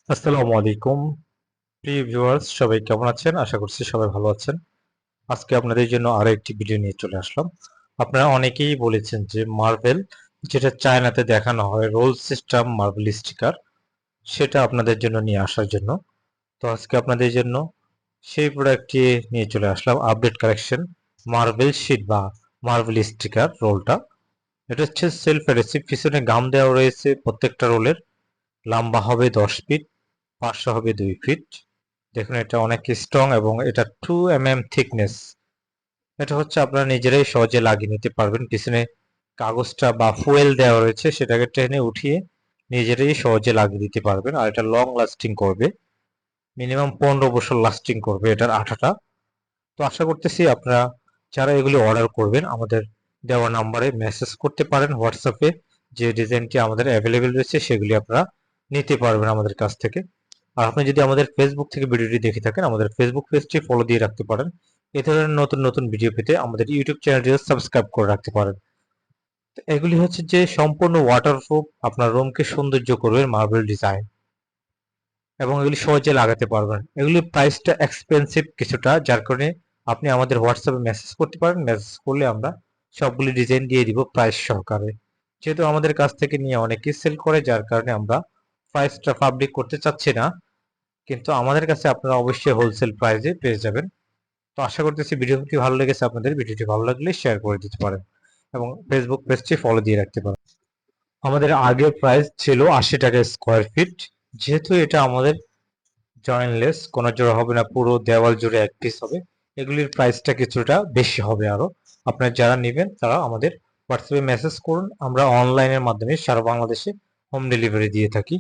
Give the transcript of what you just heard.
আসসালামু আলাইকুম প্রিয় ভিউয়ার্স, সবাই কেমন আছেন? আশা করছি সবাই ভালো আছেন। আজকে আপনাদের জন্য আরো একটি ভিডিও নিয়ে চলে আসলাম। আপনারা অনেকেই বলেছেন যে মার্বেল, যেটা চায়নাতে দেখানো হয় রোল সিস্টেম মার্বেল স্টিকার, সেটা আপনাদের জন্য নিয়ে আসার জন্য। তো আজকে আপনাদের জন্য সেই প্রোডাক্টটি নিয়ে চলে আসলাম, আপডেট কালেকশন মার্বেল শিট বা মার্বেল স্টিকার রোলটা। এটা হচ্ছে সেলফ অ্যাডহেসিভ, পিছনে গাম দেওয়া রয়েছে। প্রত্যেকটা রোলের লম্বা হবে 10 ফিট, পাঁচশো হবে 2 ফিট। দেখুন এটা অনেক স্ট্রং এবং এটা 2 mm থিকনেস। এটা হচ্ছে আপনারা নিজেরাই সহজে লাগিয়ে নিতে পারবেন। পিছনে কাগজটা বা ফুয়েল দেওয়া রয়েছে, সেটাকে টেনে উঠিয়ে নিজেরাই সহজে লাগিয়ে দিতে পারবেন। আর এটা লং লাস্টিং করবে, মিনিমাম 15 বছর লাস্টিং করবে এটার আঠাটা। তো আশা করতেছি আপনারা যারা এগুলি অর্ডার করবেন আমাদের দেওয়া নাম্বারে মেসেজ করতে পারেন হোয়াটসঅ্যাপে। যে ডিজাইনটি আমাদের অ্যাভেলেবেল রয়েছে সেগুলি আপনারা নিতে পারবেন আমাদের কাছ থেকে। আর আপনি যদি আমাদের ফেসবুক থেকে ভিডিওটি দেখে থাকেন, আমাদের ফেসবুক পেজটি ফলো দিয়ে রাখতে পারেন। এ ধরনের নতুন নতুন ভিডিও পেতে আমাদের ইউটিউব চ্যানেলটিও সাবস্ক্রাইব করে রাখতে পারেন। তো এগুলি হচ্ছে যে সম্পূর্ণ ওয়াটারপ্রুফ, আপনার রুমকে সৌন্দর্য করবে মার্বেল ডিজাইন, এবং এগুলি সহজে লাগাতে পারবেন। এগুলির প্রাইসটা এক্সপেন্সিভ কিছুটা, যার কারণে আপনি আমাদের হোয়াটসঅ্যাপে মেসেজ করতে পারেন। মেসেজ করলে আমরা সবগুলি ডিজাইন দিয়ে দিব প্রাইস সহকারে। যেহেতু আমাদের কাছ থেকে নিয়ে অনেকেই সেল করে, যার কারণে আমরা প্রাইসটা পাবলিক করতে চাচ্ছি না, কিন্তু আমাদের কাছে আপনারা অবশ্যই হোলসেল প্রাইসে পেয়ে যাবেন। তো আশা করতেছি ভিডিওটি ভালো লেগেছে আপনাদের। ভিডিওটি ভালো লাগলে শেয়ার করে দিতে পারেন এবং ফেসবুক পেজটি ফলো দিয়ে রাখতে পারেন। আমাদের আগের প্রাইস ছিল 80 টাকা স্কোয়ার ফিট। যেহেতু এটা আমাদের জয়েন্টলেস, কোনো জোড়া হবে না, পুরো দেওয়াল জুড়ে এক পিস হবে, এগুলির প্রাইসটা কিছুটা বেশি হবে আরো। আপনারা যারা নেবেন তারা আমাদের হোয়াটসঅ্যাপে মেসেজ করুন, আমরা অনলাইনের মাধ্যমে সারা বাংলাদেশে হোম ডেলিভারি দিয়ে থাকি।